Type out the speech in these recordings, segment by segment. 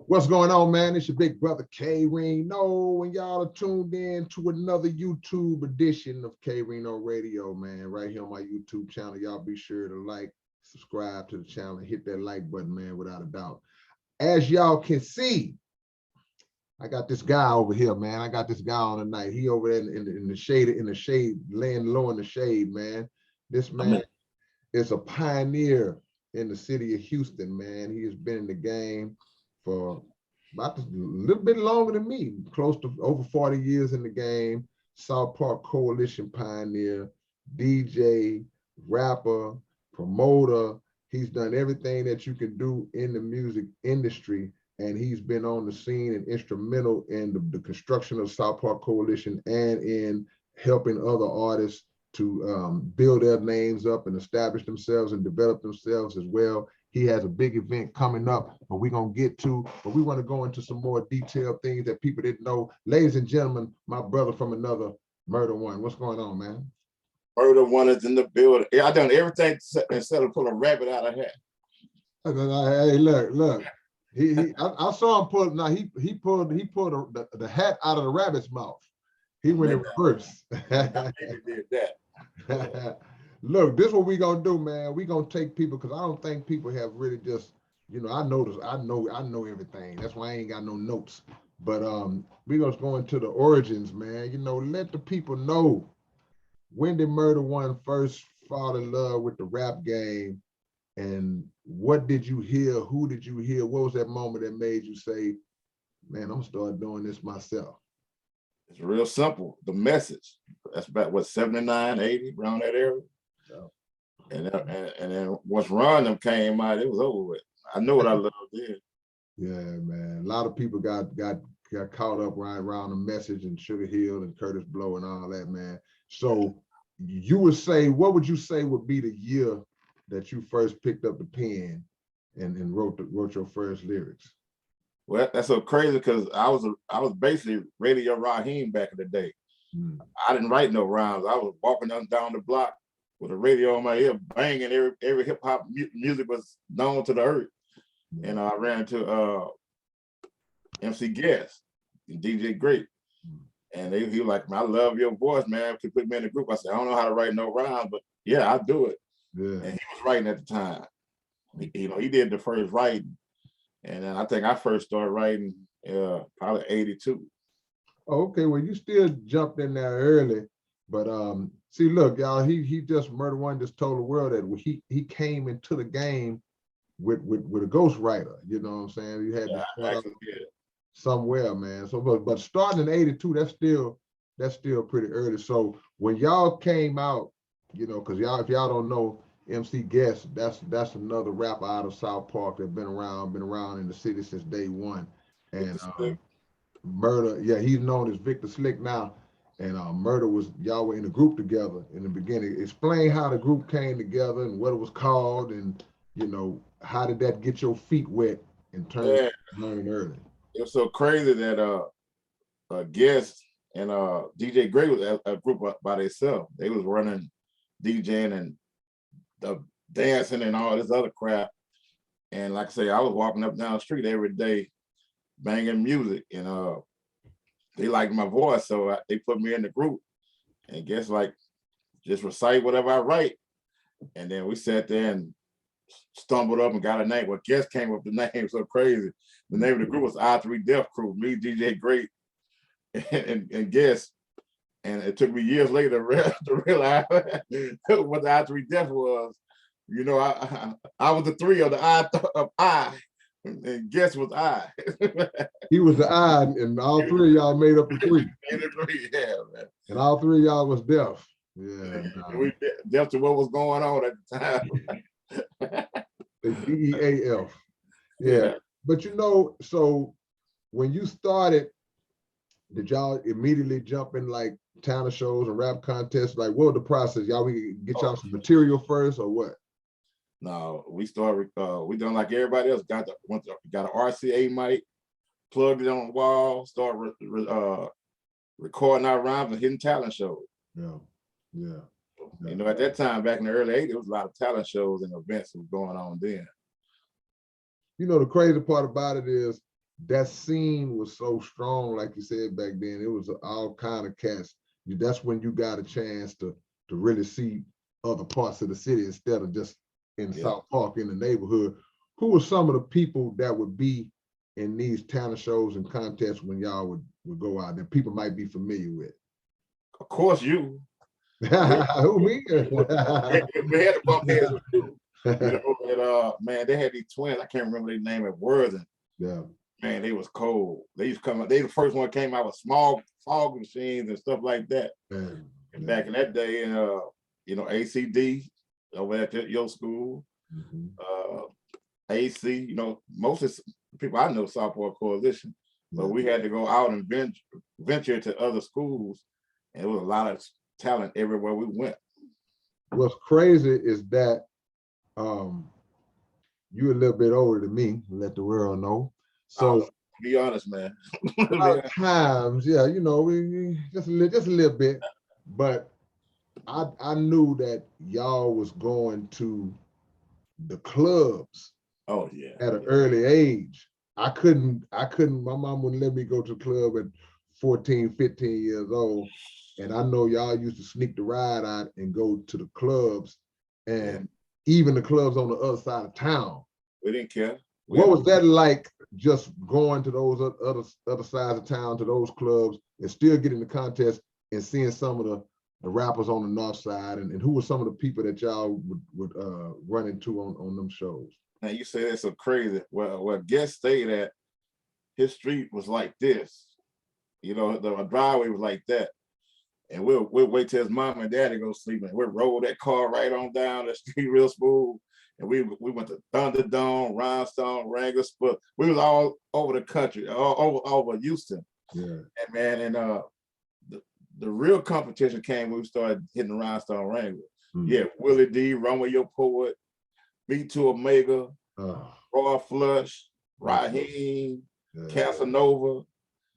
What's going on, man? It's your big brother K-Rino, and y'all are tuned in to another YouTube edition of K-Rino Radio, man. Right here on my YouTube channel. Y'all be sure to like, subscribe to the channel, and hit that like button, man, without a doubt. As y'all can see, I got this guy over here, man. I got this guy on tonight. He over there in the shade, laying low in the shade, man. This man is a pioneer in the city of Houston, man. He has been in the game for about a little bit longer than me, close to over 40 years in the game. South Park Coalition pioneer, DJ, rapper, promoter. He's done everything that you can do in the music industry, and he's been on the scene and instrumental in the construction of South Park Coalition and in helping other artists to build their names up and establish themselves and develop themselves as well. He has a big event coming up, but we're going to get to, but we want to go into some more detailed things that people didn't know. Ladies and gentlemen, my brother from another, Murder One. What's going on, man? Murder One is in the building. I done everything instead of pull a rabbit out of hat. Hey, look. I saw him pull. Now he pulled the hat out of the rabbit's mouth. He went in reverse. He did that. Look, this is what we gonna do, man. We gonna take people, because I don't think people have really just, I know everything. That's why I ain't got no notes. But we gonna go into the origins, man. Let the people know, when did Murder One first fall in love with the rap game, and what did you hear? Who did you hear? What was that moment that made you say, man, I'm gonna start doing this myself? It's real simple. The message. That's about what, 79, 80, around that area. Yeah. And then once Run them came out, it was over with. I know what I loved then. Yeah, man. A lot of people got caught up right around the message and Sugar Hill and Curtis Blow and all that, man. So what would you say would be the year that you first picked up the pen and wrote your first lyrics? Well, that's so crazy, because I was basically Radio Raheem back in the day. I didn't write no rhymes. I was walking down the block with a radio on my ear, banging every hip hop music was known to the earth. And I ran into MC Guest and DJ Great. And he was like, I love your voice, man. If you put me in the group, I said, I don't know how to write no rhymes, but yeah, I'll do it. Yeah. And he was writing at the time. He did the first writing. And then I think I first started writing probably 82. Okay, well, you still jumped in there early, but see, look, y'all, he just Murder One just told the world that he came into the game with a ghostwriter. You know what I'm saying? You had to somewhere, man. So, but starting in 82, that's still pretty early. So when y'all came out, because if y'all don't know, MC Guest, that's another rapper out of South Park that's been around in the city since day one. And Murder, yeah, he's known as Victor Slick now. And Murder y'all were in a group together in the beginning. Explain how the group came together and what it was called, and how did that get your feet wet in terms of learning early? It was so crazy that Guest and DJ Gray was a group by themselves. They was running DJing and the dancing and all this other crap. And like I say, I was walking up down the street every day banging music, and they liked my voice, so they put me in the group. And Guess just recite whatever I write. And then we sat there and stumbled up and got a name. Well, Guess came up with the name so crazy. The name of the group was I3 Death Crew, me, DJ Great, and Guess. And it took me years later to realize what the I3 Death was. I was the three of the I, and Guess was I. He was the I, and all three of y'all made up the three. Yeah, man. And all three of y'all was deaf. Yeah. We deaf to what was going on at the time. The DEAF. Yeah. But so when you started, did y'all immediately jump in like talent shows and rap contests? Like, what was the process? Y'all, we get y'all some material first, or what? No, we started. We done like everybody else. Got an RCA mic, plugged it on the wall, started recording our rhymes and hitting talent shows. Yeah. At that time, back in the early 80s, there was a lot of talent shows and events that was going on then. The crazy part about it is, that scene was so strong, like you said back then. It was all kind of cats. That's when you got a chance to really see other parts of the city instead of just in South Park in the neighborhood. Who were some of the people that would be in these talent shows and contests when y'all would go out that people might be familiar with? Of course, you. Who me? We had to bump heads with you. You know, and man, they had these twins. I can't remember their name at Worthing. Yeah. Man, they was cold. They used to come out. They the first one came out with small fog machines and stuff like that. And back in that day, and you know, ACD over at your school, AC. You know, most of the people I know Southport Coalition, but we had to go out and venture to other schools, and there was a lot of talent everywhere we went. What's crazy is that you're a little bit older than me, let the world know. So be honest, man. a lot of times, yeah, you know, we just a little bit, but I knew that y'all was going to the clubs. Oh yeah. At an early age. I couldn't, my mom wouldn't let me go to the club at 14, 15 years old. And I know y'all used to sneak the ride out and go to the clubs, and even the clubs on the other side of town. We didn't care. What was that like, just going to those other sides of town, to those clubs, and still getting the contest and seeing some of the rappers on the north side, and who were some of the people that y'all would run into on them shows? Now you say that's so crazy. Well, Guest stayed at, his street was like this. You know, the driveway was like that. And we'll wait till his mom and daddy go sleep, and we'll roll that car right on down the street real smooth. And we went to Thunderdome, Rhinestone, Wrangler, but we was all over the country, all over Houston. Yeah. And man, and the real competition came when we started hitting the Rhinestone Wrangler. Yeah, Willie D, Run With Your Poet, B2 Omega, Raw Flush, Raheem, Casanova.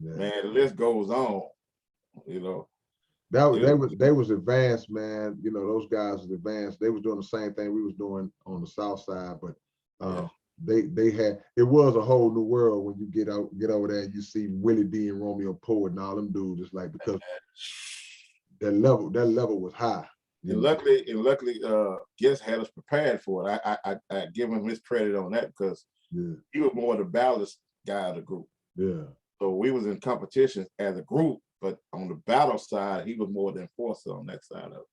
Man, the list goes on. You know. They was advanced, man. You know, those guys was advanced. They was doing the same thing we was doing on the south side, but they had, it was a whole new world when you get over there and you see Willie D and Romeo Poet and all them dudes. It's like, because that level was high. And luckily, Guest had us prepared for it. I give him his credit on that, because he was more the ballast guy of the group. Yeah. So we was in competition as a group, but on the battle side, he was more the enforcer on that side of it.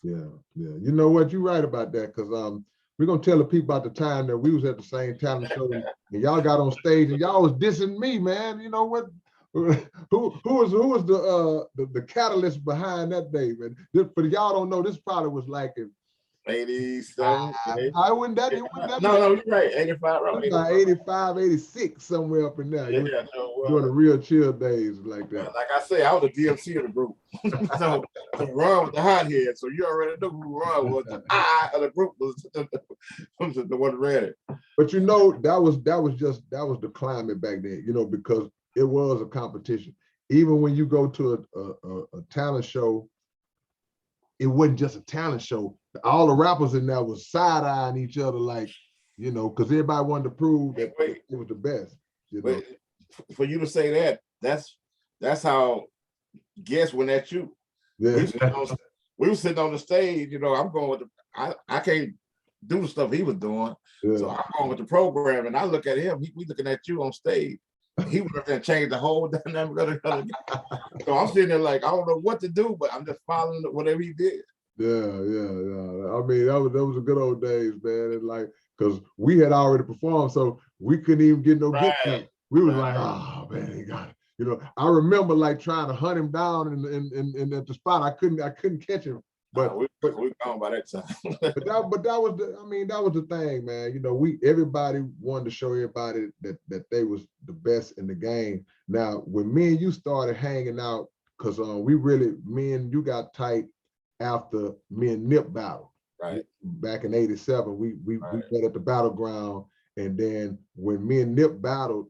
Yeah. You know what? You're right about that, because we're gonna tell the people about the time that we was at the same talent show and y'all got on stage and y'all was dissing me, man. You know what? Who was the catalyst behind that day, man? For y'all don't know, this probably was like in 87. I wouldn't that. No, you're right. 85, right? 85, 86, somewhere up in there. Yeah, during the real chill days like that. Like I say, I was the DMC of the group. so Ron was the hothead. So you already know who Ron was. The eye of the group was the one ready. But you know, that was the climate back then. You know, because it was a competition. Even when you go to a talent show, it wasn't just a talent show. All the rappers in there was side-eyeing each other, like, you know, because everybody wanted to prove that it was the best. You know? For you to say that, that's how Guess went at you. Yeah. We were sitting on the stage, you know, I'm going with I can't do the stuff he was doing. Yeah. So I'm going with the program, and I look at him, we looking at you on stage. He went up there and changed the whole dynamic of the game. So I'm sitting there like, I don't know what to do, but I'm just following whatever he did. Yeah. I mean, that was the good old days, man. And like, because we had already performed, so we couldn't even get no get back. We was like, oh man, he got it. You know, I remember like trying to hunt him down in at the spot. I couldn't catch him. But we gone by that time. but that was the thing, man. You know, everybody wanted to show everybody that they was the best in the game. Now, when me and you started hanging out, because me and you got tight after me and Nip battled. Right. Back in '87, we met at the battleground, and then when me and Nip battled,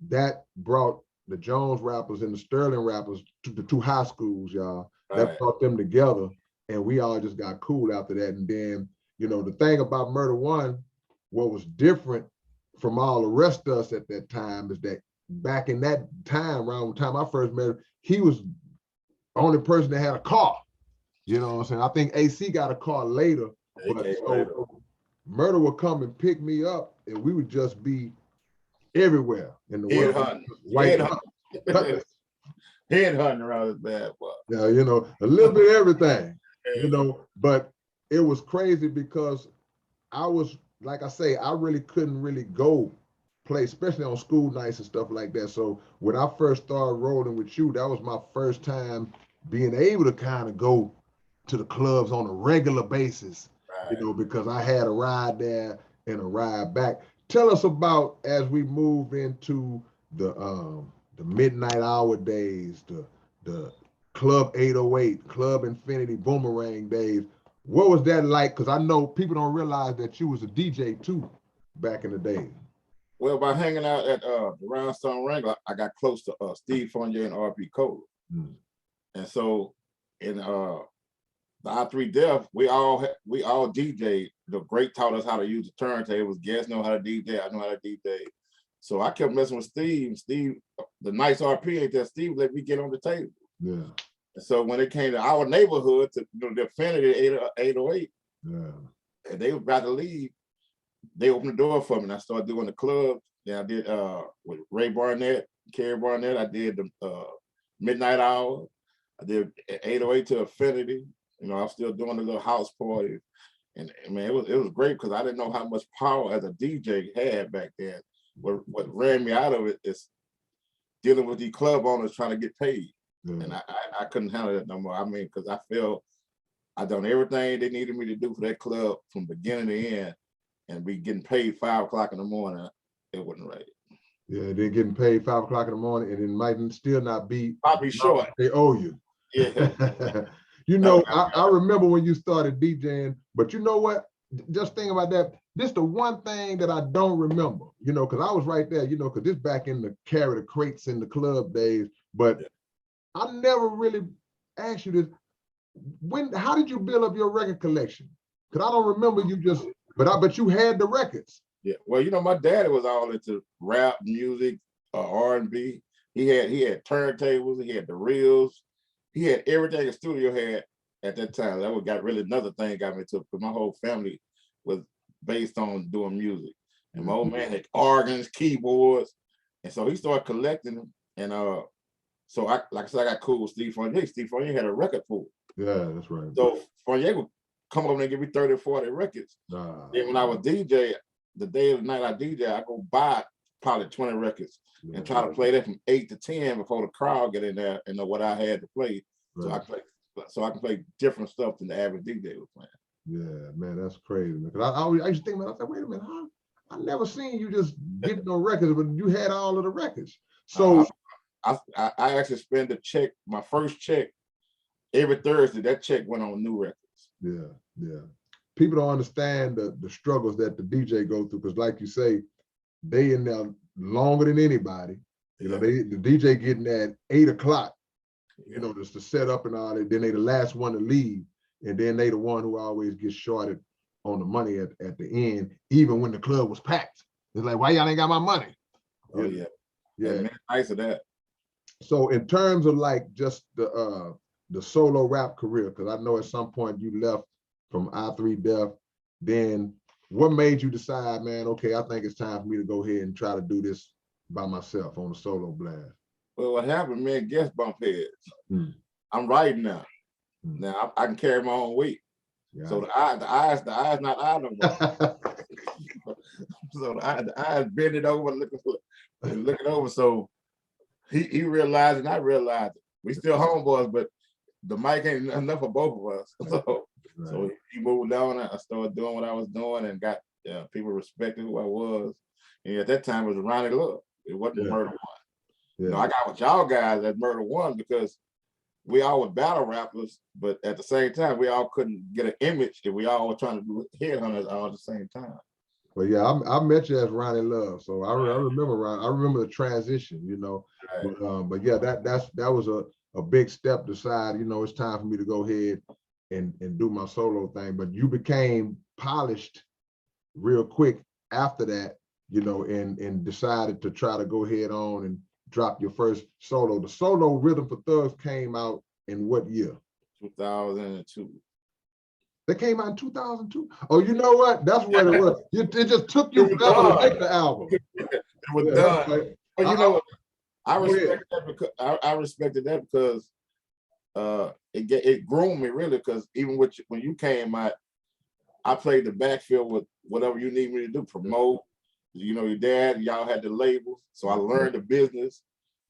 that brought the Jones rappers and the Sterling rappers to the two high schools, y'all. Right. That brought them together. And we all just got cool after that. And then, you know, the thing about Murder One, what was different from all the rest of us at that time is that back in that time, around the time I first met him, he was the only person that had a car. You know what I'm saying? I think AC got a car later, but so Murder would come and pick me up, and we would just be everywhere in the world. Headhunting around this bad boy. Yeah, you know, a little bit of everything, you know, but it was crazy because I was, like I say, I really couldn't really go play, especially on school nights and stuff like that. So when I first started rolling with you, that was my first time being able to kind of go to the clubs on a regular basis, you know, because I had a ride there and a ride back. Tell us about, as we move into the midnight hour days, the Club 808, Club Infinity Boomerang days. What was that like? Because I know people don't realize that you was a DJ too back in the day. Well, by hanging out at the Rhinestone Wrangler, I got close to Steve Fournier and RP Cole. And so in the I3 Def, we all DJed. The great taught us how to use the turntables. Guests know how to DJ. I know how to DJ. So I kept messing with Steve. Steve, the nice RP ain't that Steve let me get on the table. Yeah. And so when it came to our neighborhood, to the Infinity 808, and they were about to leave, they opened the door for me, and I started doing the club. Then I did with Ray Barnett, Kerry Barnett. I did the Midnight Hour. I did 808 to Infinity. You know, I was still doing the little house parties. And man, it was great because I didn't know how much power as a DJ had back then. What ran me out of it is dealing with these club owners trying to get paid. And I couldn't handle that no more. I mean, because I felt I done everything they needed me to do for that club from beginning to end, and be getting paid 5 o'clock in the morning. It wasn't right. Yeah, they're getting paid 5 o'clock in the morning, and it might still not be. I'll be short. They owe you. Yeah. You know, I remember when you started DJing, but you know what? Just think about that. This the one thing that I don't remember, you know, because I was right there, you know, because this back in the carry the crates in the club days, but I never really asked you this. How did you build up your record collection? Because I don't remember you just, but you had the records. Yeah, well, you know, my daddy was all into rap music, R&B. He had turntables, he had the reels, he had everything the studio had at that time. That got really another thing got me to, because my whole family was based on doing music. And my old man had organs, keyboards, and so he started collecting them. And so like I said, I got cool with Steve Fournier. Steve Fournier had a record pool. Yeah, that's right. So Fournier would come over and give me 30 or 40 records. Then when I was DJ, the day of the night I DJ, I go buy probably 20 records and try to play that from 8 to 10 before the crowd get in there and know what I had to play. So I can play different stuff than the average DJ was playing. Yeah, man, that's crazy. Because I used to think about it, I said, wait a minute, I never seen you just get no records, but you had all of the records. So I actually spend the check, my first check, every Thursday. That check went on new records. Yeah. People don't understand the struggles that the DJ go through, because like you say, they in there longer than anybody. You know, the DJ getting at 8 o'clock, you know, just to set up and all that. Then they the last one to leave. And then they the one who always gets shorted on the money at the end, even when the club was packed. It's like, why y'all ain't got my money? Oh, yeah. Man, nice of that. So in terms of like just the solo rap career, because I know at some point you left from I3 Def, then what made you decide, man, okay, I think it's time for me to go ahead and try to do this by myself on a solo blast? Well, what happened, man, guest bump heads. I'm writing now. Now I can carry my own weight. So the eyes not eye no more. So the eyes bending over, looking over. So he realized and I realized it. We still homeboys, but the mic ain't enough for both of us. So he moved on. I started doing what I was doing and got people respecting who I was. And at that time it was Ronnie Love. It wasn't Murder One. You know, I got with y'all guys at Murder One because we all were battle rappers, but at the same time, we all couldn't get an image, and we all were trying to do headhunters all at the same time. Well, yeah, I met you as Ronnie Love, so I remember Ron. I remember the transition, you know. But yeah, that was a big step to decide, you know, it's time for me to go ahead and do my solo thing. But you became polished real quick after that, you know, and decided to try to go head on and drop your first solo. The solo Rhythm for Thugs came out in what year? 2002. That came out in 2002. Oh, you know what? That's what it was. It just took you It was forever to done. make the album. It was Yeah, done. okay. But you know what? I Go ahead. respected that because I respected that because it groomed me really, because even when you came out, I played the backfield with whatever you need me to do, promote. You know, your dad, y'all had the labels, so I learned the business.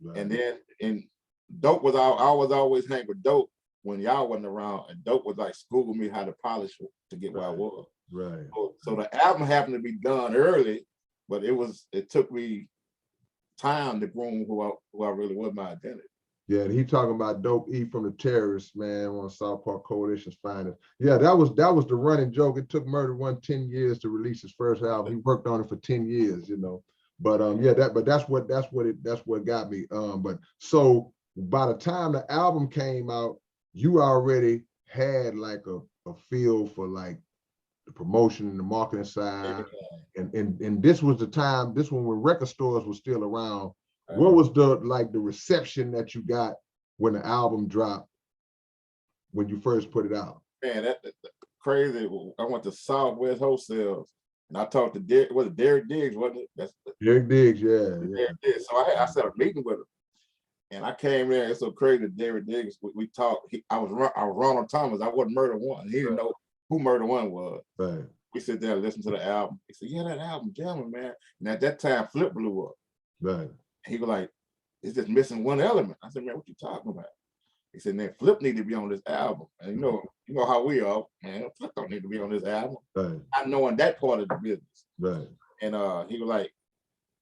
Right. And then Dope was I was always hang with Dope when y'all wasn't around, and Dope was like schooling me how to polish to get where I was. Right. So the album happened to be done early, but it took me time to groom who I really was, my identity. Yeah, and he talking about Dope E from the Terrorists, man, on South Park Coalition's finest. Yeah, that was the running joke. It took Murder One 10 years to release his first album. He worked on it for 10 years, you know. But yeah, that's what got me. But so by the time the album came out, you already had like a feel for like the promotion and the marketing side. And this was the time, this one when record stores were still around. What was the reception that you got when the album dropped, when you first put it out? Man, that crazy. I went to Southwest Wholesale and I talked to Derek Diggs, wasn't it? That's Derek Diggs, yeah. Derek Diggs. So I set a meeting with him. And I came there. It's so crazy. Derek Diggs, we talked. I was Ronald Thomas. I wasn't Murder One. He didn't know who Murder One was. Right. We sit there and listen to the album. He said, "Yeah, that album, jamming, man." And at that time, Flip blew up. Right. He was like, "It's just missing one element." I said, "Man, what you talking about?" He said, "Man, Flip need to be on this album." And you know how we are, man. Flip don't need to be on this album. Right. I know in that part of the business. Right. And he was like,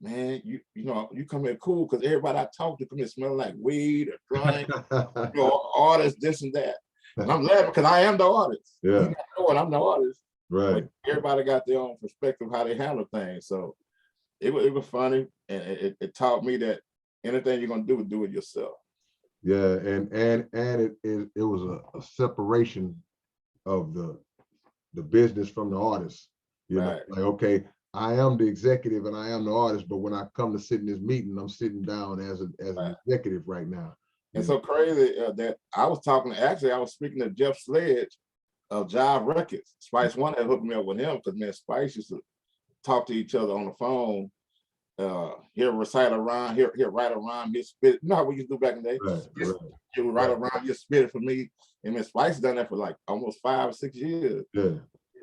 "Man, you come here cool, because everybody I talk to come here smelling like weed or drink, artists, this and that." And I'm laughing because I am the artist. Yeah. You know what? I'm the artist. Right. But everybody got their own perspective how they handle things. So it was funny, and it taught me that anything you're gonna do it yourself. Yeah, and it was a separation of the business from the artist. You know, like, okay, I am the executive and I am the artist, but when I come to sit in this meeting, I'm sitting down as an executive right now. And so crazy that I was speaking to Jeff Sledge of Jive Records. Spice One had hooked me up with him because, man, Spice used to talk to each other on the phone. He'll recite a rhyme, he'll write a rhyme, he'll spit it. You know how we used to do back in the day? He'll write a rhyme, he'll spit it for me. And Miss Spice done that for like almost 5 or 6 years. Yeah.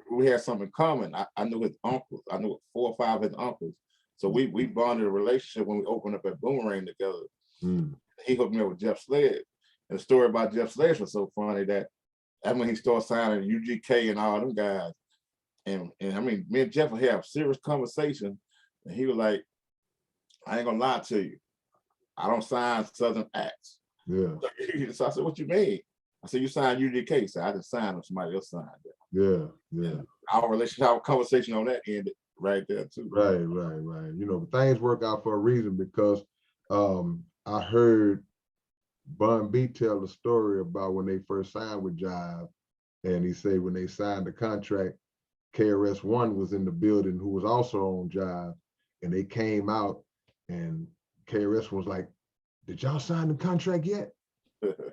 We had something in common. I knew his uncles. I knew 4 or 5 of his uncles. So we bonded a relationship when we opened up at Boomerang together. He hooked me up with Jeff Sledge. And the story about Jeff Sledge was so funny that when he started signing UGK and all them guys. And I mean, me and Jeff would have serious conversation. And he was like, "I ain't gonna lie to you. I don't sign Southern acts." Yeah. So I said, "What you mean?" I said, "You signed UGK." So I didn't sign them, somebody else signed them. Yeah, yeah. And our relationship, our conversation on that ended right there too. Right. You know, things work out for a reason, because I heard Bun B tell the story about when they first signed with Jive, and he said when they signed the contract, KRS-One was in the building, who was also on Jive, and they came out and KRS was like, "Did y'all sign the contract yet?"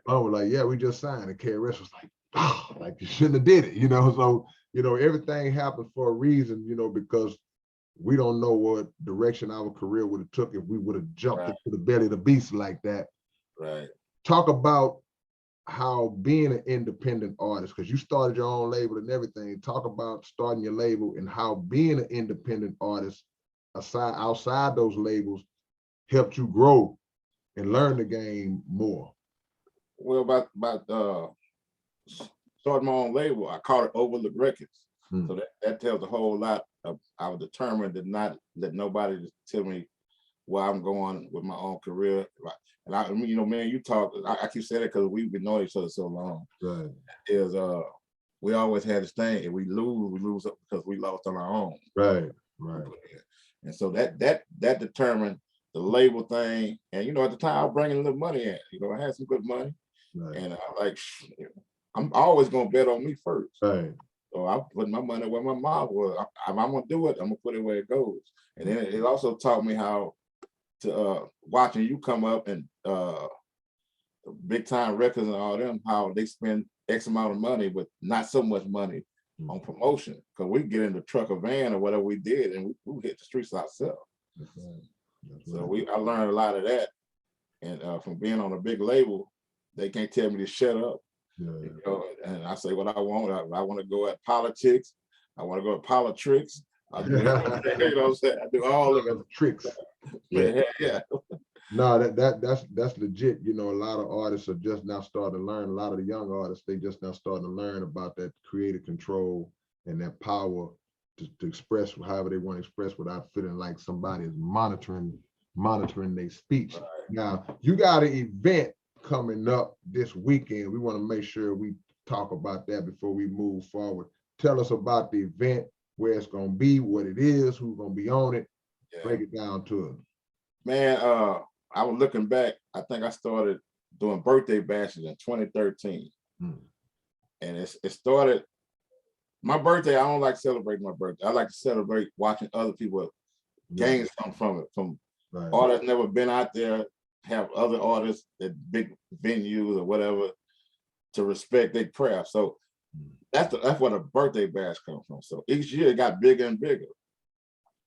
I was like, "Yeah, we just signed." And KRS was like, "Oh, like you shouldn't have did it," you know. So, you know, everything happens for a reason, you know, because we don't know what direction our career would have took if we would have jumped into the belly of the beast like that. Right. Talk about how being an independent artist, because you started your own label and everything. Talk about starting your label and how being an independent artist outside those labels helped you grow and learn the game more. Well, about starting my own label, I called it Overlook Records. So that tells a whole lot of, I was determined to not let nobody tell me where I'm going with my own career. And I mean, you know, man, you talk, I keep saying it because we've been knowing each other so long. Right. Is we always had this thing, and we lose up because we lost on our own. Right. And so that determined the label thing. And you know, at the time I was bringing a little money in. You know, I had some good money. Right. And I'm always gonna bet on me first. Right. So I'm putting my money where my mouth was. I'm gonna do it. I'm gonna put it where it goes. And then it also taught me how to watching you come up and big time records and all them, how they spend X amount of money with not so much money on promotion. Because we get in the truck or van or whatever we did, and we hit the streets ourselves. That's right. That's So right. I learned a lot of that, and from being on a big label, they can't tell me to shut up. Yeah. You know, and I say what I want. I want to go at politics. I want to go at politics. I do, you know what I'm saying? I do all of it. Tricks. Yeah. No, that's legit. You know, a lot of artists are just now starting to learn. A lot of the young artists, they just now starting to learn about that creative control and that power to express however they want to express without feeling like somebody is monitoring their speech. Right. Now, you got an event coming up this weekend. We want to make sure we talk about that before we move forward. Tell us about the event, where it's going to be, what it is, who's going to be on it. Yeah. Break it down to us. Man, I was looking back. I think I started doing birthday bashes in 2013. And it started, my birthday, I don't like celebrating my birthday. I like to celebrate watching other people gain something from it, from artists never been out there, have other artists at big venues or whatever to respect their craft. So that's where the birthday bash comes from. So each year it got bigger and bigger.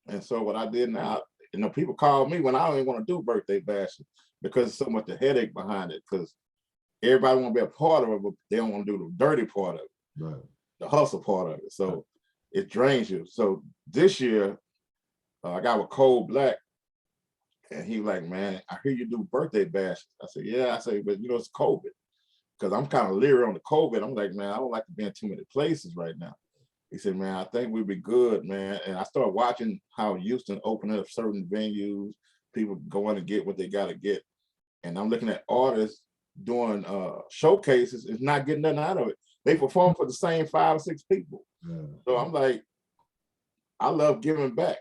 And so what I did now, you know, people call me when I don't even want to do birthday bashes because it's so much the headache behind it, because everybody want to be a part of it, but they don't want to do the dirty part of it, the hustle part of it. So it drains you. So this year, I got with Cold Black, and he like, man, I hear you do birthday bashes. I said, yeah. I say, but you know, it's COVID, because I'm kind of leery on the COVID. I'm like, man, I don't like to be in too many places right now. He said, man, I think we'd be good, man. And I started watching how Houston opened up certain venues, people going to get what they got to get. And I'm looking at artists doing showcases, it's not getting nothing out of it. They perform for the same 5 or 6 people. So I'm like, I love giving back.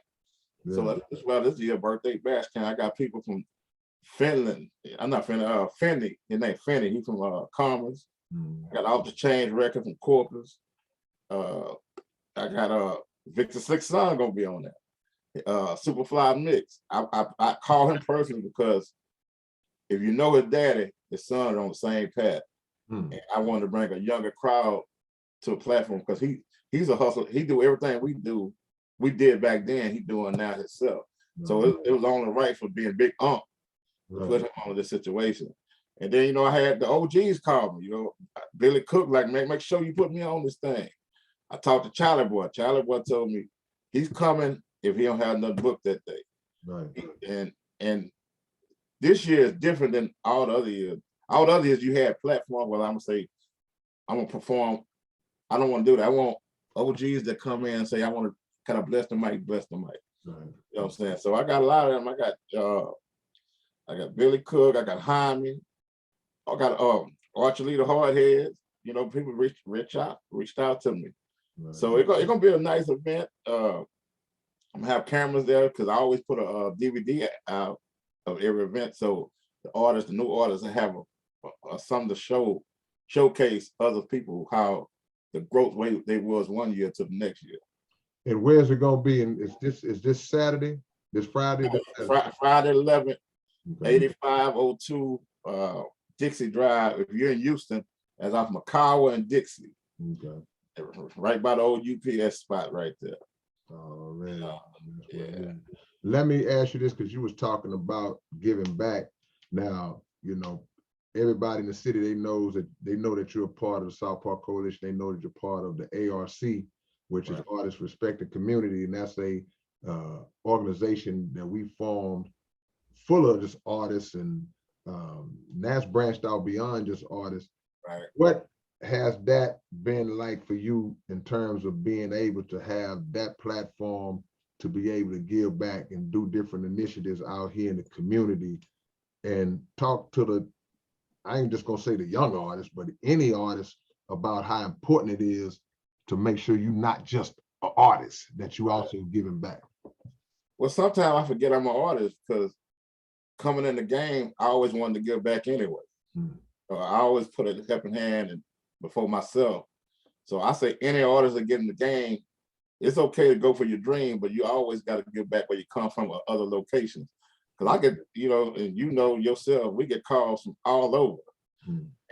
So that's why this year birthday bash camp, I got people from Finland. I'm not Finland, Fendi. His name Fendi. He's from Commerce. I got Off the Change record from Corpus. I got Victor Slick Son gonna be on that. Superfly Mix. I call him personally because if you know his daddy, his son are on the same path. And I wanted to bring a younger crowd to a platform because he's a hustler. He do everything we do. We did back then. He doing now himself. So it was only right for being Big Ump to put him on this situation. And then, you know, I had the OGs call me, you know, Billy Cook, like, man, make sure you put me on this thing. I talked to Charlie Boy. Charlie Boy told me he's coming if he don't have another book that day. And this year is different than all the other years. All the other years you had platform where I'm gonna say, I'm gonna perform. I don't want to do that. I want OGs that come in and say, I want to kind of bless the mic, bless the mic. You know what I'm saying? So I got a lot of them. I got Billy Cook, I got Jaime, I got Archer Lee the Hardheads. You know, people reached out to me. So it's gonna be a nice event. I'm gonna have cameras there because I always put a DVD out of every event, so the new artists, have something to showcase other people how the growth way they was one year to the next year. And where's it gonna be? And is this Saturday? This Friday? Friday 11th, 8502 Dixie Drive. If you're in Houston, that's off Makawa and Dixie. Right by the old UPS spot right there. Oh man. Let me ask you this, because you was talking about giving back. Now, you know, everybody in the city, they know that you're a part of the South Park Coalition. They know that you're part of the ARC, which is Artists Respect the Community, and that's a organization that we formed full of just artists, and that's branched out beyond just artists. What has that been like for you in terms of being able to have that platform to be able to give back and do different initiatives out here in the community, and talk to I ain't just gonna say the young artists, but any artist, about how important it is to make sure you're not just an artist, that you also giving back? Well, sometimes I forget I'm an artist because coming in the game, I always wanted to give back anyway. I always put a helping hand before myself. So I say any artists that get in the game, it's okay to go for your dream, but you always got to give back where you come from or other locations. Because I get, and you know yourself, we get calls from all over.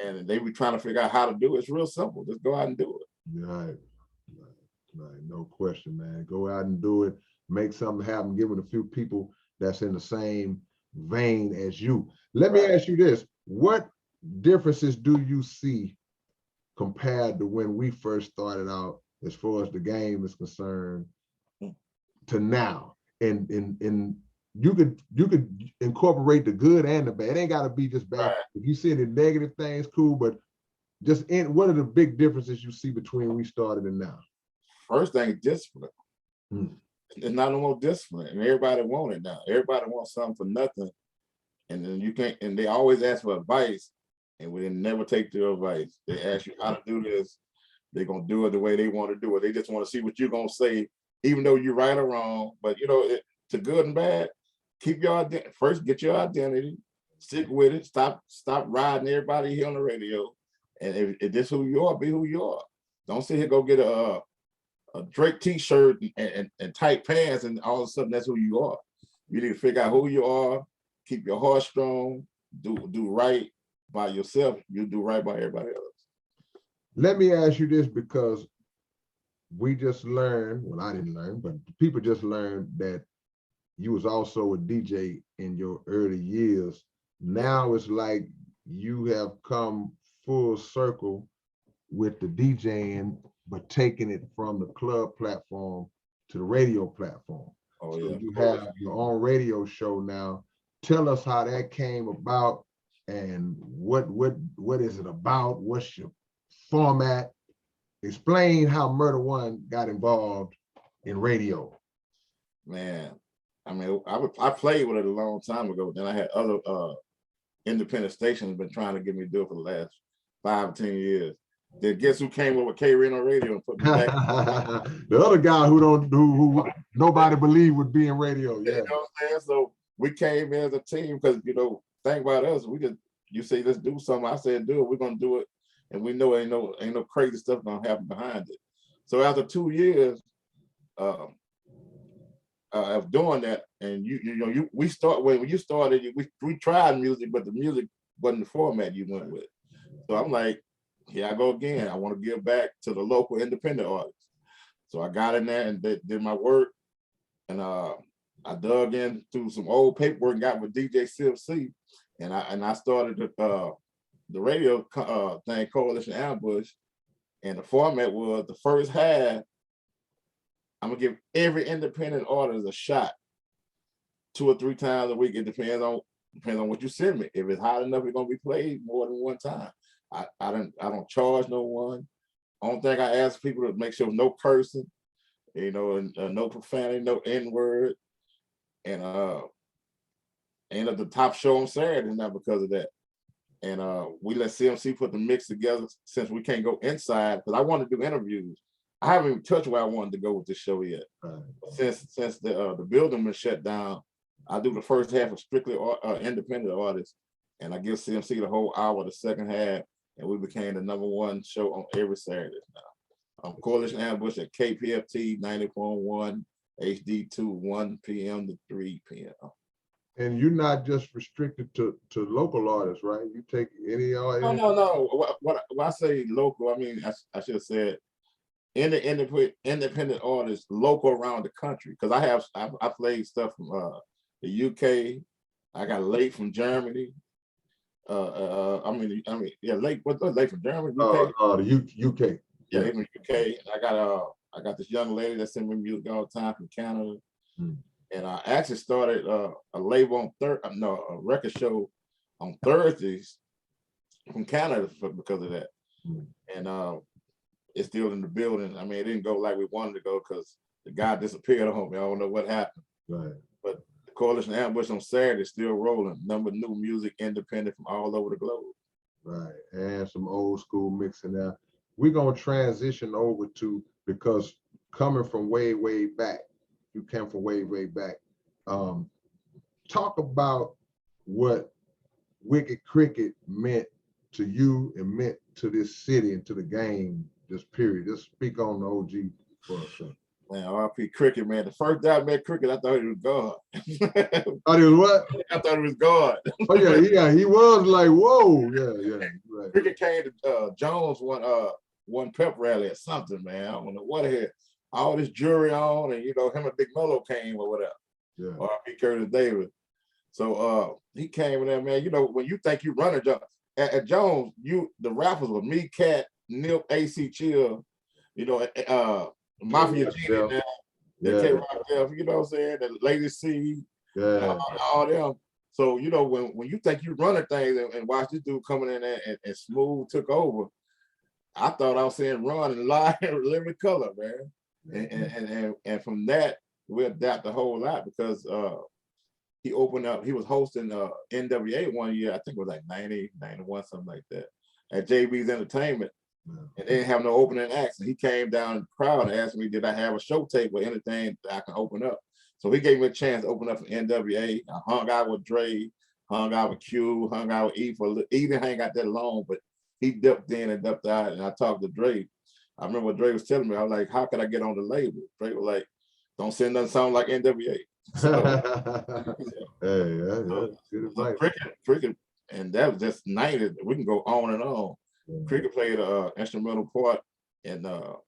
And they be trying to figure out how to do it. It's real simple. Just go out and do it. Right. No question, man. Go out and do it. Make something happen. Give it a few people that's in the same vein as you. Let me ask you this. What differences do you see compared to when we first started out as far as the game is concerned to now? And you could incorporate the good and the bad. It ain't gotta be just bad. Right. If you see any negative things, cool, but just what are the big differences you see between we started and now? First thing is discipline. It's not no more discipline, and everybody want it now. Everybody wants something for nothing, and then you can't. And they always ask for advice, and we never take their advice. They ask you how to do this. They're gonna do it the way they want to do it. They just want to see what you're gonna say, even though you're right or wrong. But to good and bad, keep your identity first. Get your identity, stick with it. Stop riding everybody here on the radio. And if this who you are, be who you are. Don't sit here go get a Drake t-shirt and tight pants and all of a sudden that's who you are. You need to figure out who you are, keep your heart strong, do right by yourself, you do right by everybody else. Let me ask you this, because we just learned, well, I didn't learn, but people just learned that you was also a DJ in your early years. Now it's like you have come full circle with the DJing, but taking it from the club platform to the radio platform. Oh, so yeah. You have your own radio show now. Tell us how that came about and what is it about? What's your format? Explain how Murder One got involved in radio. Man, I mean, I played with it a long time ago. Then I had other independent stations been trying to get me to do it for the last 5 or 10 years. Then guess who came up with K-Rino Radio and put me back? The other guy who nobody believed would be in radio. Yeah. You know what I'm saying? So we came in as a team because think about us. You say let's do something. I said do it. We're gonna do it, and we know ain't no crazy stuff gonna happen behind it. So after 2 years of doing that, and when you started, we tried music, but the music wasn't the format you went with. So I'm like, here I go again. I want to give back to the local independent artists. So I got in there and did my work, and I dug in through some old paperwork and got with DJ CMC, and I started the radio thing, Coalition Ambush, and the format was the first half. I'm gonna give every independent artist a shot 2 or 3 times a week. It depends on what you send me. If it's hot enough, it's gonna be played more than one time. I don't charge no one. Only thing I ask people to make sure no cursing, and no profanity, no N-word, and at the top show on Saturday now because of that. And we let CMC put the mix together since we can't go inside, because I want to do interviews. I haven't even touched where I wanted to go with this show yet. Since the building was shut down, I do the first half of strictly independent artists, and I give CMC the whole hour, the second half, and we became the #1 show on every Saturday now. Coalition Ambush at KPFT 90.1 HD2, 1 p.m. to 3 p.m. And you're not just restricted to local artists, right? You take any artist. No. What I say local, I mean I should have said independent artists local around the country, because I played stuff from the UK. I got Late from Germany. Late Late from Germany. UK? The UK. Yeah, from UK. I got this young lady that sent me music all the time from Canada. And I actually started a label a record show on Thursdays from Canada because of that. And it's still in the building. I mean, it didn't go like we wanted to go because the guy disappeared on me. I don't know what happened. Right. But the Coalition Ambush on Saturday is still rolling. Number new music, independent from all over the globe. Right. And some old school mixing now. We're going to transition over to, because coming from way, way back, you came from way, way back. Talk about what Wickett Crickett meant to you and meant to this city and to the game Just period. Just speak on the OG for a second. Man, R.P. Cricket, man. The first day I met Cricket, I thought he was God. Oh, he was what? I thought he was God. Oh yeah, he was like, whoa, yeah, right. Cricket came to Jones one pep rally or something, man. I don't know what the hell. All this jewelry on, and him and Big Mello came or whatever. Yeah. R.P. Curtis Davis. So he came in there, man. When you think you run a Jones at Jones, the rappers were me, Cat, Nip, AC Chill, Mafia G now, K-Rino, you know what I'm saying? The Lady C, all them. So, when you think you running things and watch this dude coming in there and Smooth took over, I thought I was saying run and lie and live in color, man. And from that, we adapt a whole lot because he opened up, he was hosting NWA one year, I think it was like 90, 91, something like that, at JB's Entertainment. And they didn't have no opening acts. And he came down in the crowd and asked me, did I have a show tape or anything that I can open up? So he gave me a chance to open up for NWA. I hung out with Dre, hung out with Q, hung out with E for a little. He didn't hang out that long, but he dipped in and dipped out. And I talked to Dre. I remember what Dre was telling me. I was like, how could I get on the label? Dre was like, don't send nothing sound like NWA. So, good advice. Cricket, and that was just 90. We can go on and on. Cricket played an instrumental part in of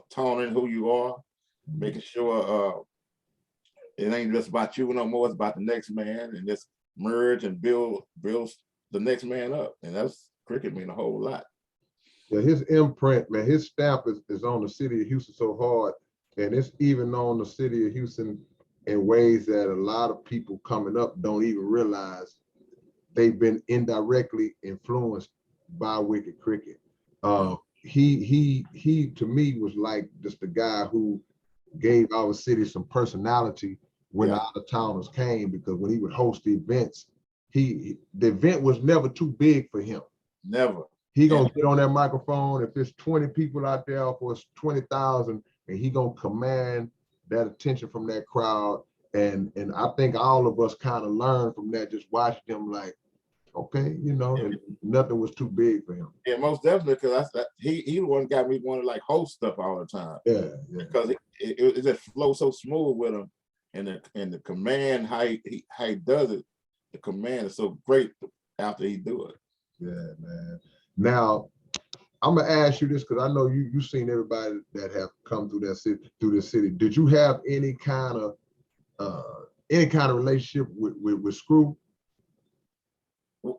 toning who you are, making sure it ain't just about you no more, it's about the next man, and just merge and build the next man up. And that's Cricket mean a whole lot. Yeah, his imprint, man, his stamp is on the city of Houston so hard, and it's even on the city of Houston in ways that a lot of people coming up don't even realize they've been indirectly influenced by Wickett Crickett. He to me was like just the guy who gave our city some personality when the out-of-towners came, because when he would host the events, the event was never too big for him. Never. He gonna get on that microphone. If it's 20 people out there or it's 20,000, and he gonna command that attention from that crowd. And I think all of us kind of learned from that, just watching him like, okay, and nothing was too big for him. Yeah, most definitely, because he the one got me want to like host stuff all the time. Yeah. Because it just flows so smooth with him, and the command how he does it, the command is so great after he do it. Yeah, man. Now I'm gonna ask you this because I know you've seen everybody that have come through this city. Did you have any kind of relationship with Screw?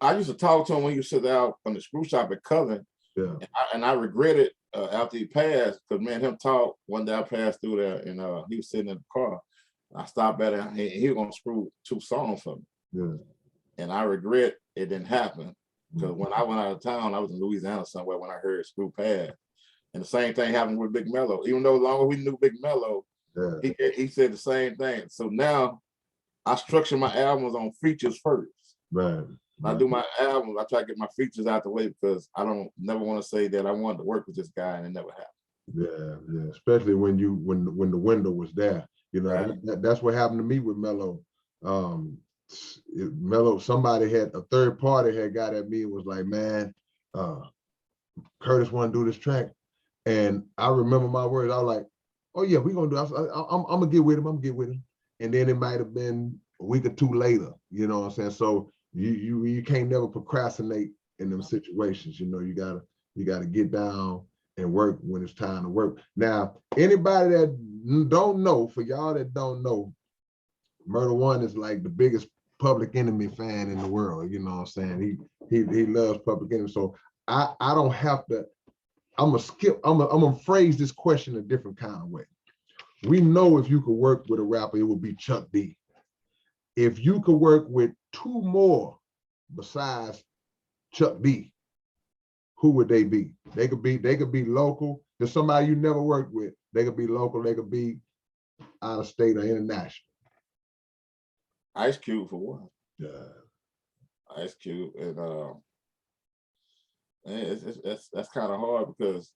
I used to talk to him when he sit out on the screw shop at Cousin. Yeah. And I regret it after he passed, because me and him talked one day. I passed through there and he was sitting in the car. I stopped at him. He was gonna screw 2 songs for me. Yeah. And I regret it didn't happen, because when I went out of town, I was in Louisiana somewhere when I heard Screw pass. And the same thing happened with Big Mello. Even though longer we knew Big Mello, he said the same thing. So now I structure my albums on features first. Right. When I do my albums, I try to get my features out the way, because I don't never want to say that I wanted to work with this guy and it never happened. Yeah. Especially when the window was there. Right. That's what happened to me with Mello. Mello, somebody a third party had got at me and was like, man, Curtis want to do this track. And I remember my words. I was like, oh yeah, we're gonna do it. I'm gonna get with him. And then it might have been a week or 2 later. You know what I'm saying? So you can't never procrastinate in them situations. You gotta get down and work when it's time to work. Now, anybody that don't know, for y'all that don't know, Murder One is like the biggest Public Enemy fan in the world. You know what I'm saying? He loves Public Enemy. So I don't have to. I'm gonna phrase this question a different kind of way. We know if you could work with a rapper, it would be Chuck D. If you could work with 2 more besides Chuck D, who would they be? They could be local. There's somebody you never worked with. They could be local. They could be out of state or international. Ice Cube for one. Yeah. Ice Cube, and that's kind of hard, because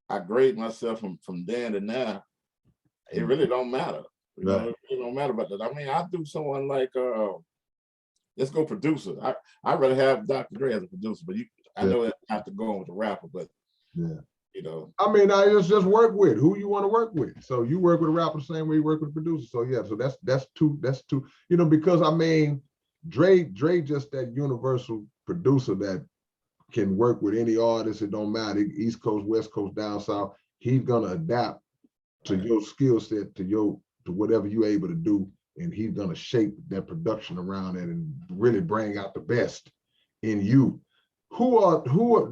I grade myself from then to now. It really don't matter. It really don't matter about that. I mean, I do someone like let's go producer. I'd rather have Dr. Dre as a producer, but I know that I have to go on with the rapper, but Yeah. You know. I mean, I just work with who you want to work with. So you work with a rapper the same way you work with a producer. So yeah, so that's two, you know, because I mean, Dre just that universal producer that can work with any artist. It don't matter, East Coast, West Coast, down south. He's gonna adapt to your skill set, to whatever you're able to do, and he's gonna shape that production around it and really bring out the best in you.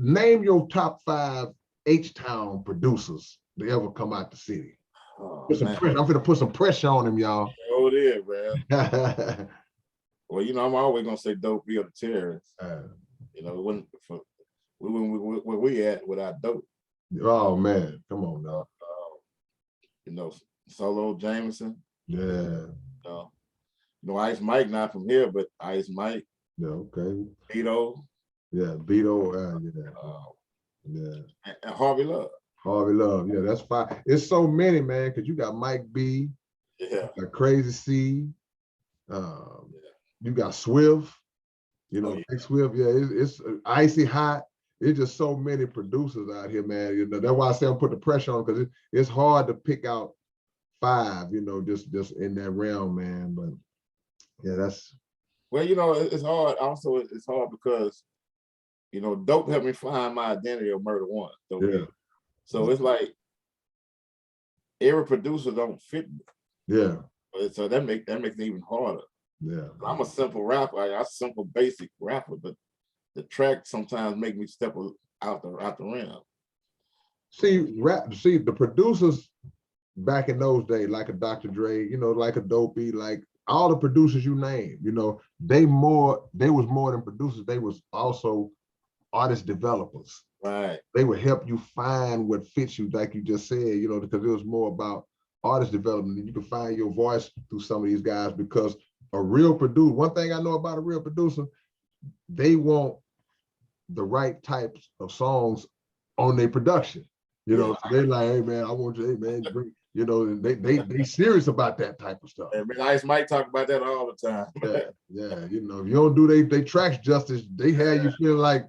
Name your top 5 H-Town producers to ever come out the city? Oh, I'm gonna put some pressure on him, y'all. Oh, it is, man. Well, you know, I'm always gonna say Dope be the terrorist. You know, when we at without Dope. Oh man, come on now. You know, Solo Jameson. Yeah. You know, Ice Mike not from here, but Ice Mike. Yeah. Okay. Vito. Yeah. Vito. Yeah. And Harvey Love. Harvey Love. Yeah, that's 5. It's so many, man, because you got Mike B. Yeah. You got Crazy C. You got Swift. You know, Big Swift. Yeah, it's Icy Hot. It's just so many producers out here, man. You know, that's why I say I'm putting the pressure on, because it's hard to pick out 5. You know, just in that realm, man. But yeah, that's. Well, you know, it's hard. Also, it's hard because, you know, Dope helped me find my identity of Murder One. Dope. Yeah. So it's like every producer don't fit me. Yeah. So that makes it even harder. Yeah. I'm a simple rapper. I'm a simple, basic rapper, but the track sometimes make me step out the rim. See, the producers back in those days, like a Dr. Dre, you know, like a Dopey, like all the producers you name, you know, they was more than producers. They was also artist developers. Right. They would help you find what fits you, like you just said, you know, because it was more about artist development. And you can find your voice through some of these guys, because a real producer, one thing I know about a real producer, they want the right types of songs on their production. You know, so they're like, hey man, I want you, hey man, bring, you know, they serious about that type of stuff. And Ice Mike talk about that all the time. Yeah, you know, if you don't do they tracks justice, they have you feel like,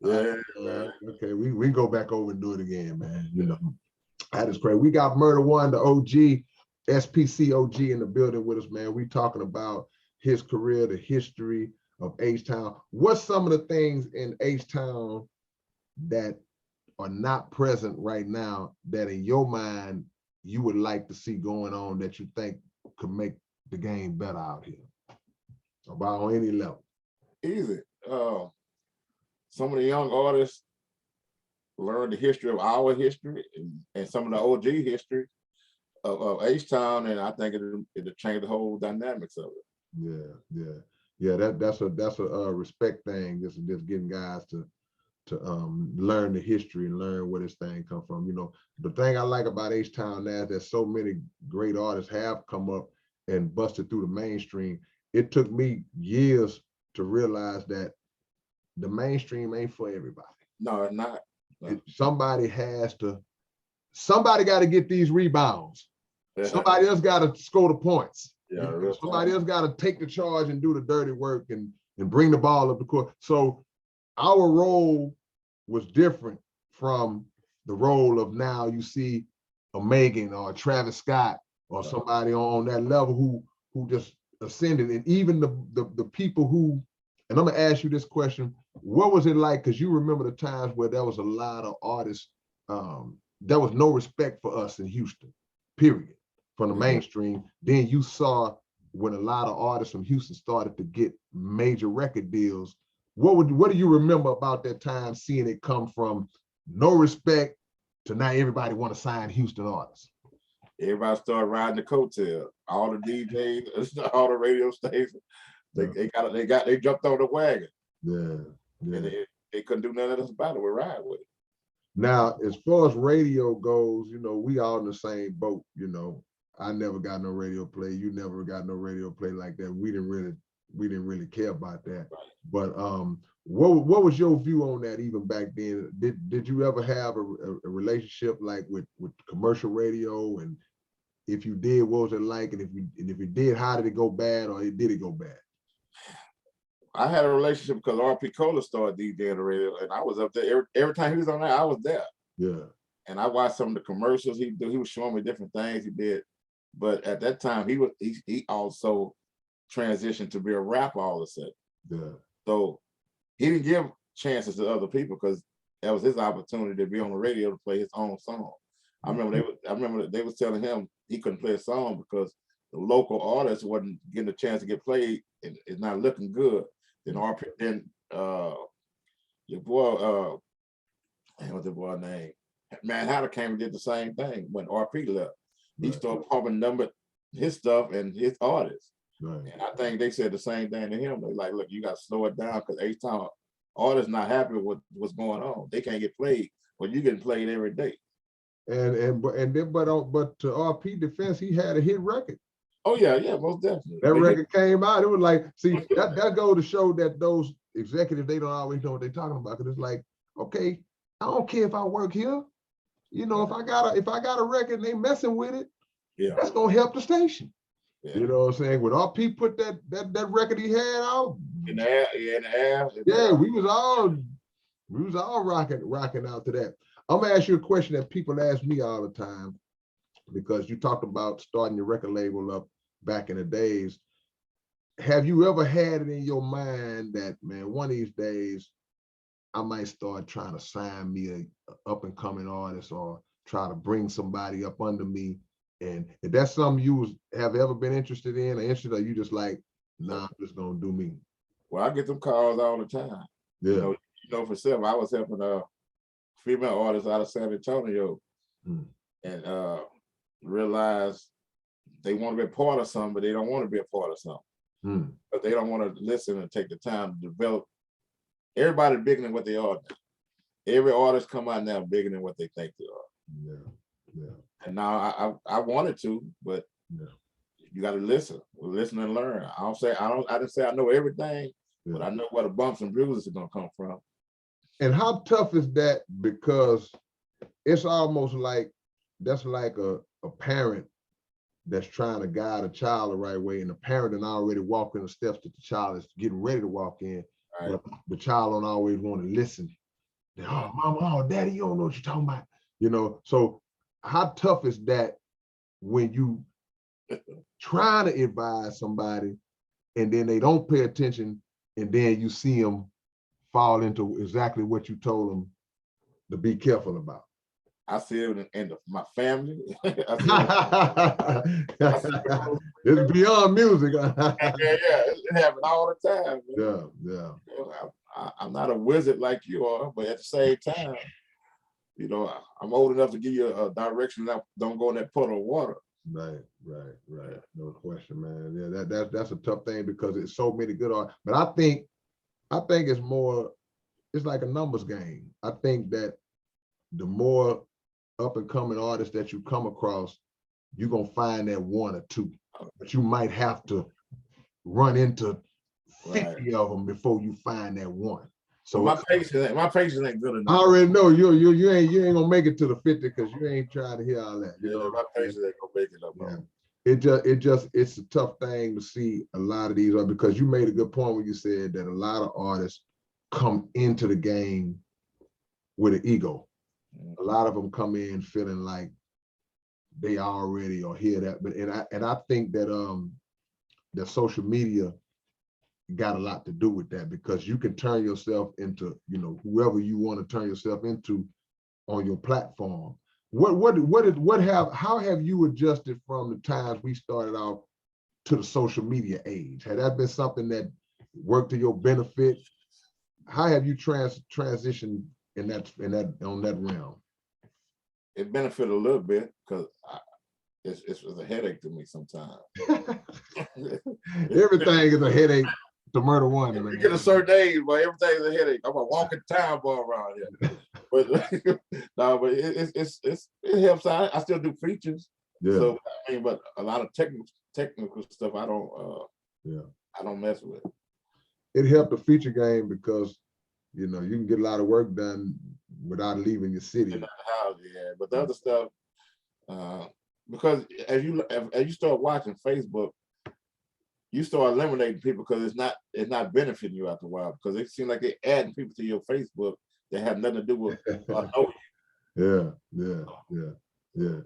okay, we go back over and do it again, man. You know, that is great. We got Murder One, the OG, SPC OG in the building with us, man. We talking about his career, the history of H-Town. What's some of the things in H-Town that are not present right now that in your mind you would like to see going on, that you think could make the game better out here, about on any level? Easy. Some of the young artists learn the history of our history and some of the OG history of H-Town, and I think it'll change the whole dynamics of it. Yeah. That's a respect thing. Just getting guys to learn the history and learn where this thing come from. You know, the thing I like about H-Town now is that so many great artists have come up and busted through the mainstream. It took me years to realize that the mainstream ain't for everybody. No, it's not. No. Somebody got to get these rebounds. Somebody else got to score the points. Yeah, somebody else got to take the charge and do the dirty work and bring the ball up the court. So our role was different from the role of now you see a Megan or a Travis Scott or somebody on that level who just ascended. And even the people who, and I'm gonna ask you this question, what was it like? Because you remember the times where there was a lot of artists, there was no respect for us in Houston, period, from the mainstream. Then you saw when a lot of artists from Houston started to get major record deals. What do you remember about that time, seeing it come from no respect to now everybody want to sign Houston artists? Everybody started riding the coattail. All the DJs, all the radio stations, they jumped on the wagon. Yeah. And they couldn't do nothing else about it. We ride with it. Now, as far as radio goes, you know, we all in the same boat. You know, I never got no radio play. You never got no radio play like that. We didn't really care about that. Right. But what was your view on that even back then? Did you ever have a relationship like with commercial radio? And if you did, what was it like? And if you did, how did it go bad, or did it go bad? I had a relationship because RP Cola started DJing the radio, and I was up there every time he was on there. I was there. Yeah. And I watched some of the commercials he do. He was showing me different things he did. But at that time, he also transitioned to be a rapper all of a sudden. Yeah. So he didn't give chances to other people because that was his opportunity to be on the radio to play his own song. I remember they was telling him he couldn't play a song because the local artists wasn't getting a chance to get played. It's not looking good. Then your boy, what's the boy name? Man Hatter came and did the same thing when RP left. He started pumping his stuff and his artists. Right. And I think they said the same thing to him. They're like, look, you got to slow it down because every time artists not happy with what's going on, they can't get played, but you getting played every day. But to RP defense, he had a hit record. Oh yeah, most definitely. That record came out. It was like, see, that goes to show that those executives, they don't always know what they're talking about. Because it's like, okay, I don't care if I work here. You know, if I got a record and they messing with it, that's gonna help the station. Yeah. You know what I'm saying? When RP put that record he had out in the air. Yeah, we was all rocking out to that. I'm gonna ask you a question that people ask me all the time, because you talked about starting your record label up back in the days. Have you ever had it in your mind that, man, one of these days I might start trying to sign me a up and coming artist or try to bring somebody up under me? And if that's something you have ever been interested in, or you just like, nah, I'm just gonna do me? Well, I get them calls all the time. Yeah. You know, for self, I was helping female artists out of San Antonio, and realized they want to be a part of something, but they don't want to be a part of something. But they don't want to listen and take the time to develop. Everybody bigger than what they are now. Every artist come out now bigger than what they think they are. Yeah. And now I wanted to, but you got to listen. Listen and learn. I didn't say I know everything, but I know where the bumps and bruises are gonna come from. And how tough is that? Because it's almost like that's like a parent that's trying to guide a child the right way, and the parent and already walking the steps that the child is getting ready to walk in, but the child don't always want to listen. Oh, mama, oh, daddy, you don't know what you're talking about. You know, so how tough is that when you trying to advise somebody and then they don't pay attention, and then you see them fall into exactly what you told them to be careful about? I see it in my family. It's beyond music. It happens all the time. Yeah. I'm not a wizard like you are, but at the same time, you know, I'm old enough to give you a direction that don't go in that puddle of water. Right. No question, man. Yeah, that's a tough thing because it's so many good art. But I think it's like a numbers game. I think that the more up and coming artists that you come across, you're gonna find that one or two, but you might have to run into 50 of them before you find that one. So my patience ain't good enough. I already know you ain't gonna make it to the 50 because you ain't trying to hear all that. You know, my patience ain't gonna make it up. Yeah. It's a tough thing to see a lot of these, because you made a good point when you said that a lot of artists come into the game with an ego. A lot of them come in feeling like they already or hear that, but I think that that social media got a lot to do with that, because you can turn yourself into, you know, whoever you want to turn yourself into on your platform. How have you adjusted from the times we started off to the social media age? Had that been something that worked to your benefit? How have you transitioned in that on that realm? It benefited a little bit because it's a headache to me sometimes. Everything is a headache to Murder One. You get a certain age, but everything is a headache. I'm a walking time bomb around here. But no, but it helps out. I still do features. Yeah. So I mean, but a lot of technical stuff I don't mess with. It helped the feature game because, you know, you can get a lot of work done without leaving your city. House, but the other stuff, because as you start watching Facebook, you start eliminating people because it's not benefiting you after a while, because it seems like they're adding people to your Facebook that have nothing to do with know you. Yeah, yeah.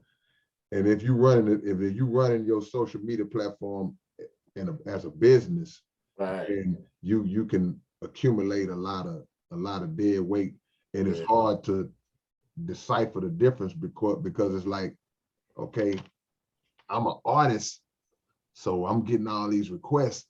And if you running it, if you running your social media platform as a business, Right. and you can accumulate a lot of dead weight, and it's Yeah. hard to decipher the difference because it's like, okay, I'm an artist, so I'm getting all these requests.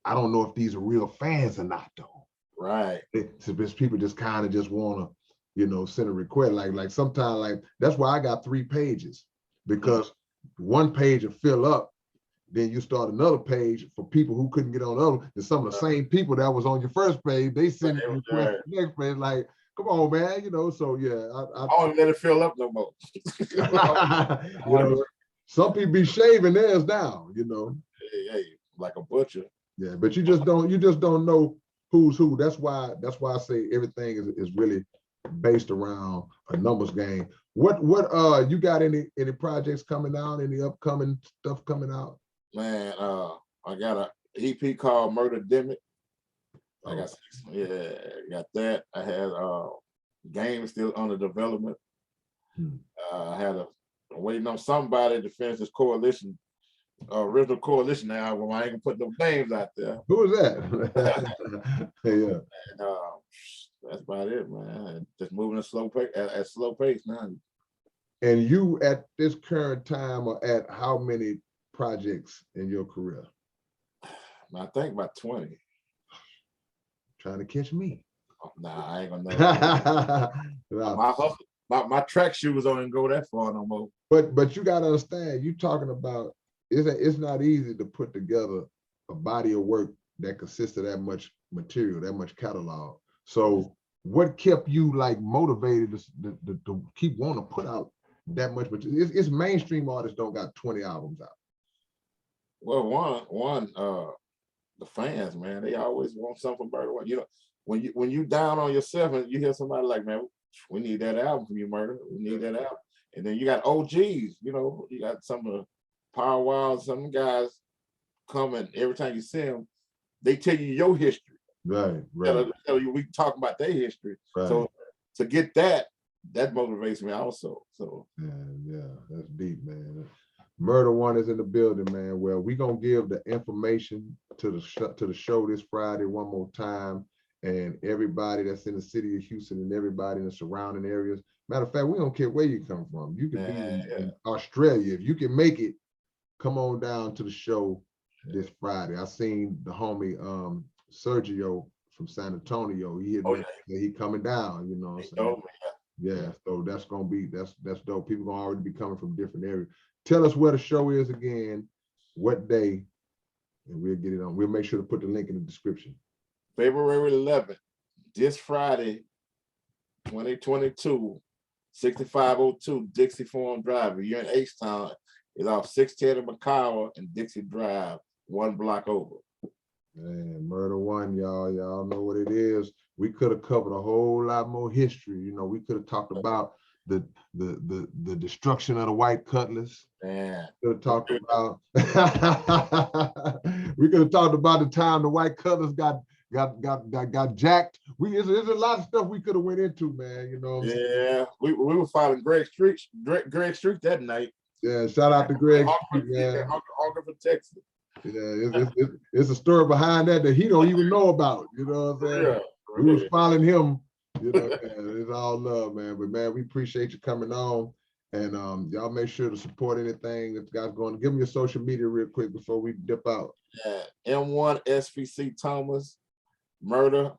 I don't know if these are real fans or not, though. Right. It's people just kind of just want to, send a request. Like sometimes, like that's why I got 3 pages, because one page will fill up, then you start another page for people who couldn't get on the other. And some of the same people that was on your first page, they send a request to the next page. Like, come on, man, So yeah, I don't let it fill up no more. Some people be shaving theirs down. Hey, like a butcher. Yeah, but you just don't know who's who. That's why I say everything is really based around a numbers game. What you got any projects coming out? Any upcoming stuff coming out? Man, I got a EP called Murder Dimmick. I got that. I had game still under development. I had waiting on somebody to finish this coalition, original coalition album. I ain't gonna put no names out there. Who is that? Yeah. And that's about it, man. Just moving at slow pace now. And you at this current time are at how many projects in your career? I think about 20. Trying to catch me. Oh, nah, I ain't gonna know. My track shoes don't even go that far no more. But you gotta understand, you talking about it's not easy to put together a body of work that consists of that much material, that much catalog. So what kept you like motivated to keep wanting to put out that much material? It's mainstream artists don't got 20 albums out. Well, one the fans, man, they always want something from Murder One. When you down on yourself and you hear somebody like, man, we need that album from you, Murder. We need that album. And then you got OGs, you got some of the Power Wild, some guys coming every time you see them, they tell you your history. Right. Tell you, we talk about their history. Right. So to get that motivates me also. So yeah, that's deep, man. Murder One is in the building, man. Well, we're gonna give the information to the show this Friday one more time. And everybody that's in the city of Houston and everybody in the surrounding areas. Matter of fact, we don't care where you come from. You could be in Australia. If you can make it, come on down to the show this Friday. I seen the homie Sergio from San Antonio. He coming down, you know what I'm saying? Yeah, so that's dope. People gonna already be coming from different areas. Tell us where the show is again, what day, and we'll get it on. We'll make sure to put the link in the description. February 11th, this Friday, 2022, 6502 Dixie Drive. You're in H-Town. It's off 610 McCower and Dixie Drive, 1 block over. Man, Murder One, y'all know what it is. We could have covered a whole lot more history. We could have talked about the destruction of the white cutlass. Yeah. We could have talked about the time the white cutlass got jacked. There's a lot of stuff we could have went into, man. You know what I'm saying? We were following Greg Street that night. Yeah, shout out to Greg Street, man. Hawker for Texas. Yeah, it's a story behind that he don't even know about. You know what I'm saying? Yeah. We was following him. Man, it's all love, man. But man, we appreciate you coming on. And y'all make sure to support anything that guys going. Give me your social media real quick before we dip out. Yeah, M1 SPC Thomas, Murder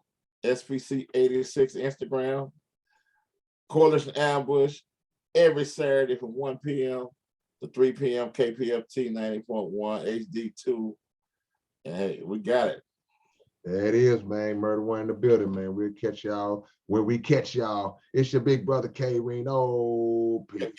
SPC 86 Instagram, Coalition Ambush every Saturday from 1 p.m. to 3 p.m. KPFT 90.1 HD2. And hey, we got it. There it is, man. Murder One in the building, man. We'll catch y'all when we catch y'all. It's your big brother K-Rino. Peace.